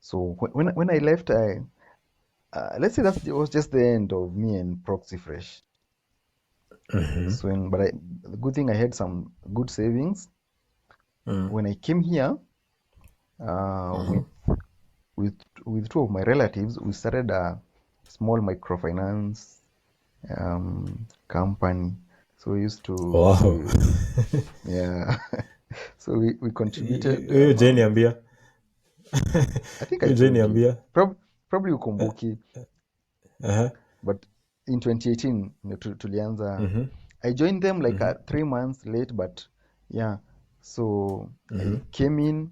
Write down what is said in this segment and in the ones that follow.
So when I left, I let's say it was just the end of me and Proxy Fresh. Mm-hmm. So the good thing I had some good savings. Mm. When I came here, uh, Mm-hmm. with with with two of my relatives, we started a small microfinance company. So we used to Wow. yeah. So we contributed. Hiyo je niambia. I think I Hiyo je told you. niambia. Probably ukumbuki, Uh-huh. but in 2018 tulianza. Mm-hmm. I joined them like Mm-hmm. 3 months late, but yeah. So Mm-hmm. I came in.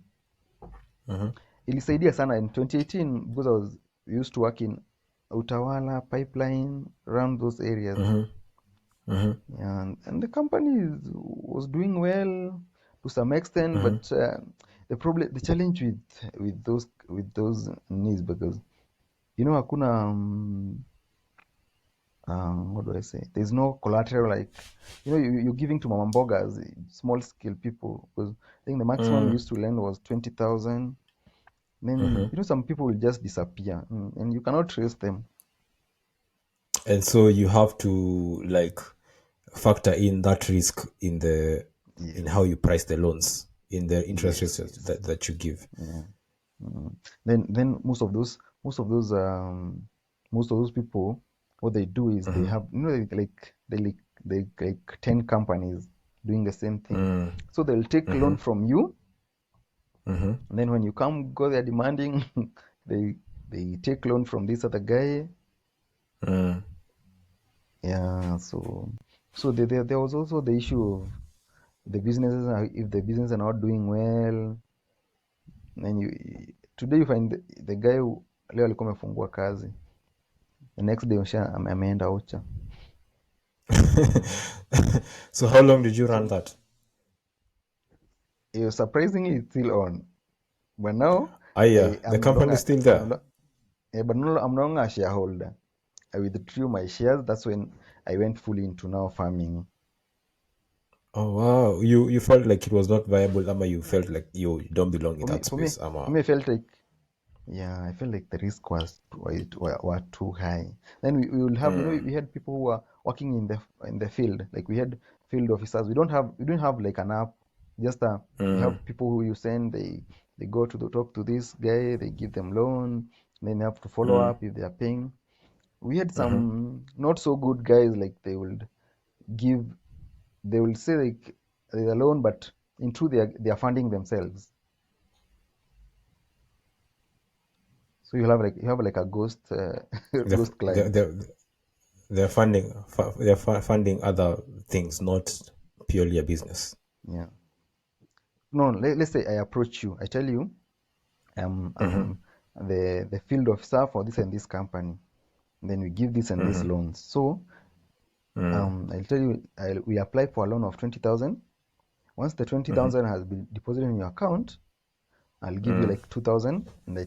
Mm-hmm. Ilisaidia sana in 2018 because I was used to work in Utawala, Pipeline, around those areas. Mm-hmm. Mm-hmm. Yeah, and the company was doing well to some extent, Mm-hmm. but the challenge with those needs, because hakuna what do I say? There's no collateral, like you're giving to mama mbogas, small scale people, because I think the maximum you Mm. used to lend was 20,000. Then Mm-hmm. some people will just disappear, and you cannot trace them. And so you have to like factor in that risk in how Yes, you price the loans, in the interest rates yes, yes. that you give. Yeah. Mm. Then most of those people, what they do is they Mm-hmm. have, they like 10 companies doing the same thing. Mm. So they'll take Mm-hmm. loan from you, Mm-hmm. and then when you come go there demanding, they they take loan from this other guy. Mm. Yeah, so there was also the issue of the businesses. If the business are not doing well, then today you find the guy who leo alikuwa amefungua kazi, the next day ameenda ocha. So how long did you run So that? surprisingly it's still on, but now Ah, yeah, I the am no company is longer still I'm there. no, yeah, but no, I'm no longer a shareholder. I withdrew my shares. That's when I went fully into now farming. Oh wow, you felt like it was not viable, ama you felt like you don't belong in For me, that for me, space, ama. for me, I felt like, yeah, I felt like the risk were too high. Then we will have, Mm. we had people who were working in the field. Like we had field officers. We don't have like an app. Just you Mm. have people who you send. They go to the talk to this guy. They give them loan. Then you have to follow Mm. up if they are paying. We had Mm-hmm. some not so good guys. Like give, they will say like there's a loan, but in truth they are funding themselves. So you have like a ghost They're, ghost they're, client. they're, they're funding other things, not purely a business. Yeah. No, let's say I approach you. I tell you, Mm-hmm. I'm the field officer for this and this company. Then we give this and this Mm-hmm. loans. So Mm. I'll tell you, we apply for a loan of 20,000. Once the Mm-hmm. 20,000 has been deposited in your account, I'll give you Mm. like 2,000, and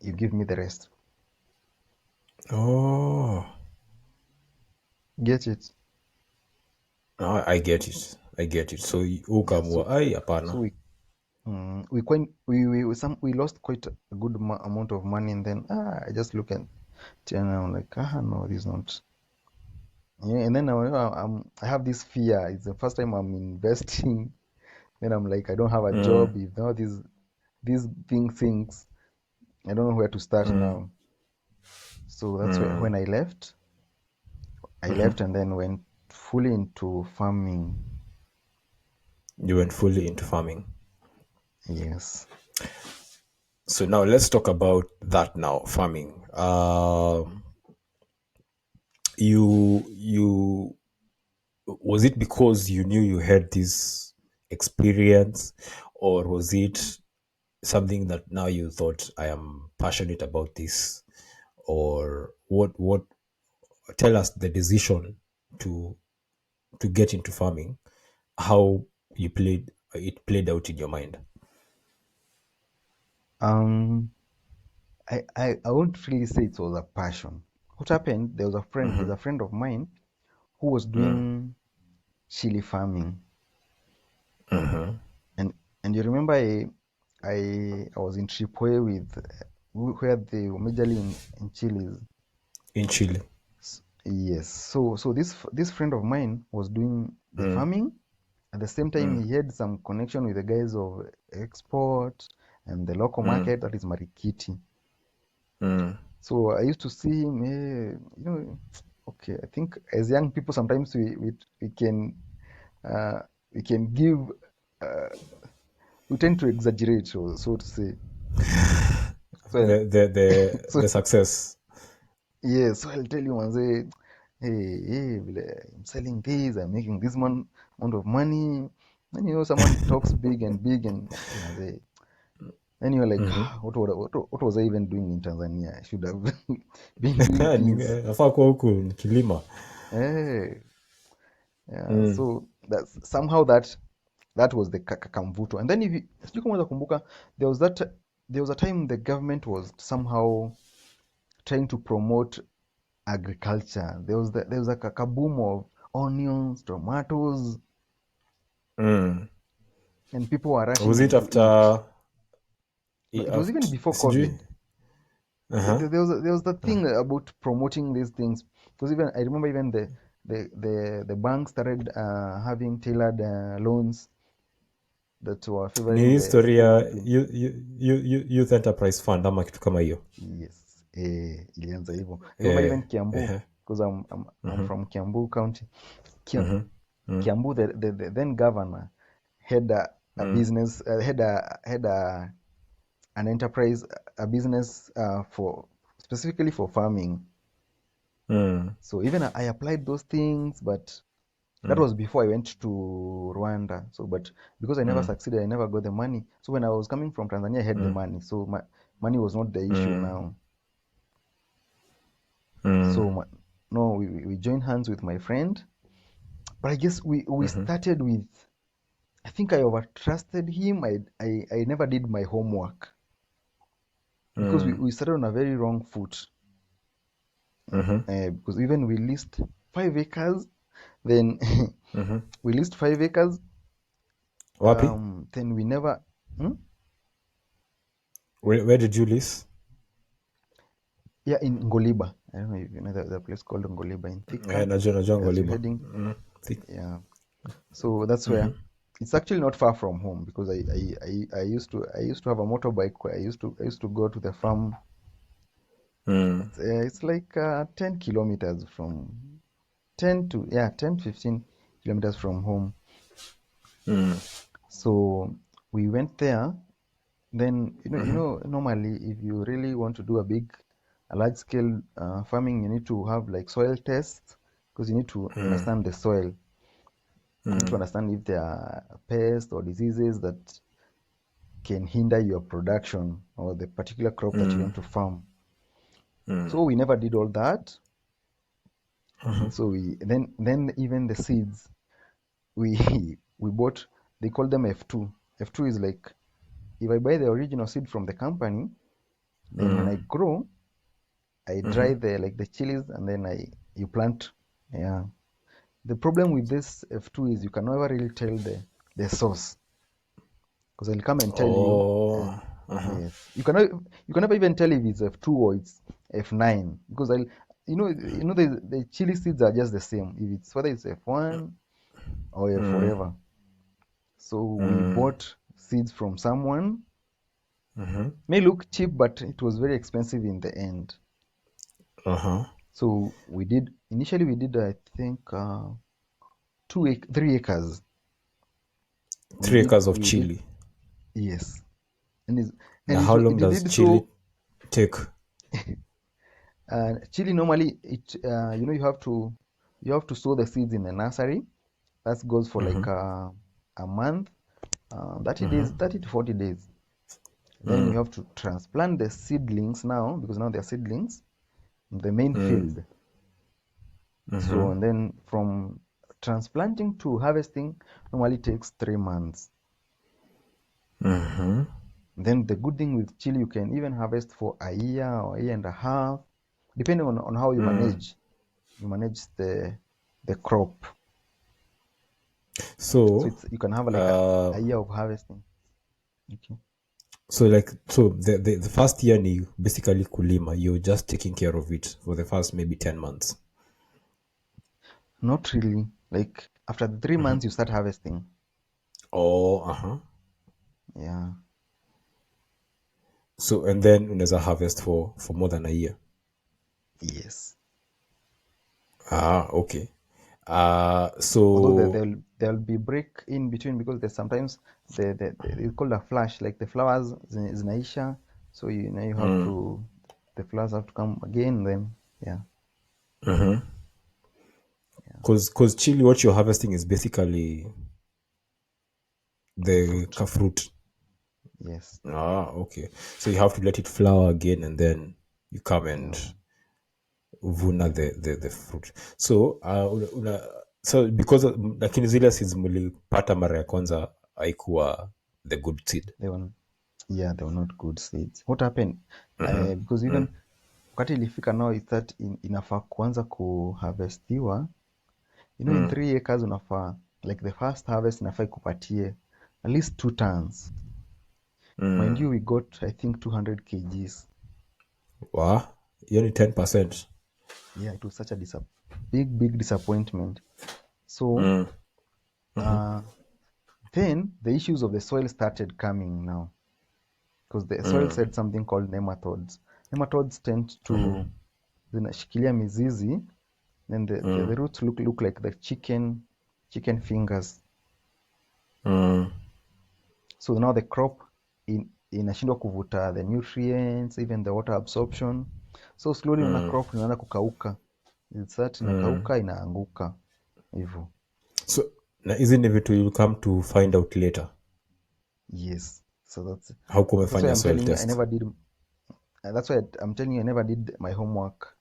you give me the rest. Oh, Get it? I get it. I get it. So Yeah. ukamua So ai so hapana. we lost quite a good amount of money, and then I just look at it and I'm like, no, this is not. Yeah, and then I have this fear. It's the first time I'm investing. Then I'm like, I don't have a Mm. job. If now these being things, I don't know where to start Mm. now. So that's where Mm. when I left. I Mm-hmm. left and then went fully into farming. You went fully into farming. Yes. So now let's talk about that now, farming. You was it because you knew you had this experience, or was it something that now you thought I am passionate about this, or what tell us the decision to get into farming, how it played out in your mind. Um, I won't really say it was a passion. What happened? There's a friend of mine who was Mm. doing chili farming, Mm-hmm. and you remember I was in Tripoli with where they were majorly in chilies. In Chile. Yes. So this friend of mine was doing the Mm, farming. At the same time, mm, he had some connection with the guys of export and the local mm, market, that is Marikiti. mm. So I used to see him, okay, I think as young people, sometimes we can uh, we can give, uh, we tend to exaggerate, so to say. So, so The success. yeah, so I'll tell you one day, hey, I'm selling this, I'm making this amount of money. And someone talks big and big, and hey, man, then you're like, Mm-hmm. what was I even doing in Tanzania? I should have been doing things. Nafaa kuwa huku nikilima. Hey, yeah, Mm, so that's somehow that was the kakamvuto. And then if you, sijui kama unakumbuka, there was that there was a time the government was somehow trying to promote agriculture. There was like a kaboom of onions, tomatoes, mm. and people were rushing Was it into it. after, No, it was even after before sijui? COVID. Uh-huh. There was the thing about promoting these things, because even I remember even the bank started having tailored loans that were Ni favoring the historia people. Youth Enterprise Fund ama kitu kama hiyo. Yes, ilianza hivyo. I remember Eh, even Kiambu, eh, because I'm mhm, from Kiambu County. mhm, mm, Kiambu, the then governor had a mm, business, had an enterprise, a business for specifically for farming. mm, So even I applied those things, but that mm, was before I went to Rwanda. So, but because I never mm, succeeded, I never got the money. So when I was coming from Tanzania, I had the mm, money. So my money was not the issue mm, now. mm, So no, we joined hands with my friend. But I guess we mhm, started with, I think I overtrusted him. I never did my homework, because mm, we started on a very wrong foot. mhm, Because even we leased 5 acres, then mhm. we leased 5 acres, Wapi? then we never, hmm? Where did you live? Yeah, in Ngoliba. I don't know if you know the place called Ngoliba in Thika, Najua as you're Ngoliba. heading. Mm, Yeah, so that's mhm, where it's actually not far from home, because I used to have a motorbike where I used to go to the farm. mm, It's like 10 kilometers from 10 to 15 kilometers from home. mm, So we went there. Then mhm, normally, if you really want to do a large scale farming, you need to have like soil tests, because you need to mm, understand the soil. You need to mm, understand if there are pests or diseases that can hinder your production or the particular crop that you mm, want to farm. mm, So we never did all that. mhm, So then even the seeds we we bought, they call them F2. F2 is like, if I buy the original seed from the company, then when mm, I grow, I mhm. dry the chilies, and then I you plant. Yeah. The problem with this F2 is you can never really tell the source, because I'll come and tell you, Oh, and uh-huh. yes, you can never even tell if it's F2 or it's F9, because the chili seeds are just the same, if it's whether it's F1 or F Mm, forever. So we mm, bought seeds from someone. mhm, May look cheap, but it was very expensive in the end. uh-huh. So initially we did, I think, 3 acres. We 3 did, acres of we did, chili. yes. And it's, Now, and how long it does did chili so. take? Chili normally, you have to sow the seeds in the nursery. That goes for like Mhm, a month, 30 mhm, days, 30 to 40 days. Then mm, you have to transplant the seedlings now, because now they're seedlings, in the main mm, field. So, mhm, and then from transplanting to harvesting normally takes 3 months. mhm, Then the good thing with chili, you can even harvest for a year or a year and a half, depending on how you mm. manage. You manage the crop. So So, you can have like uh, a year of harvesting. Okay. So like, so the first year ni basically kulima, you're just taking care of it for the first maybe 10 months. Not really. Like after the 3 months, you start harvesting. Oh, uh-huh. Yeah. So and then unaweza harvest for more than a year. Yes. Ah, okay. Although there, So there'll be break in between because there's sometimes it's called a flash. Like the flowers zinaisha, so you have to the flowers have to come again. Then yeah, because chili, what you're harvesting is basically the the fruit. fruit. Yes. Ah, okay. So you have to let it flower again, and then you come and Yeah. vuna the fruit. So so because lakini zile seeds mlipata mara ya kwanza haikuwa the good seed. They were yeah they were not good seeds. What happened? Because even wakati ilifika now is that inafaa kuanza kuharvestiwa. In 3 acres unafaa like the first harvest inafaa ikupatie at least 2 tons. Mind you, we got I think 200 kgs. Wow, hiyo ni 10%. Yeah, it was such a big disappointment. So uh, then the issues of the soil started coming now because the soil said something called nematodes. Nematodes tend to zinashikilia mizizi, then the roots look like the chicken fingers. So now the crop inashindwa kuvuta the nutrients, even the water absorption. So slowly una crop inaanza kukauka. It's that inakauka inaanguka hivyo. So na hizi ni vitu you'll come to find out later. Yes. So Haukuwa that's why umefanya I'm soil telling you I test. never did that's why I'm telling you I never did my homework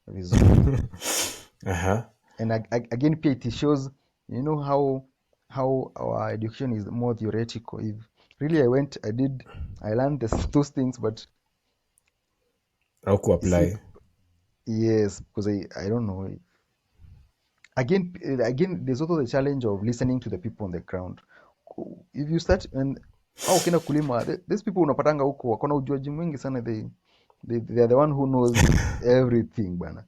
vizuri. Aha. And again pia it shows how our education is more theoretical. If really I learned those things, but Hauku you see, apply. yes, because I don't know. Again, there's also the challenge of listening to the people on the ground. If you start and ukienda kulima, these people unapatanga huko wakona ujuaji mwingi sana, they are the one who knows everything bana.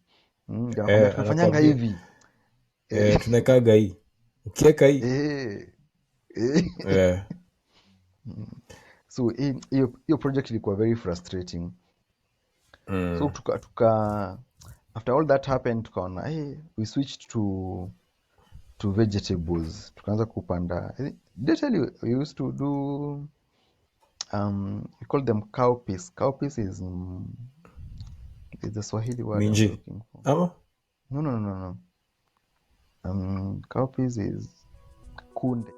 Ndio anakwambia tunafanyanga Anakuambia hivi. Eh, tunakaga hii. Ukieka hii. eh, eh. Eh. So hiyo project ilikuwa very frustrating. So after all that happened tukaona we switched to vegetables, tukaanza kupanda. Did I tell you we used to do we call them cowpeas. Cowpeas is the Swahili word I was Minji. looking for. Ama? No. Cowpeas is kunde.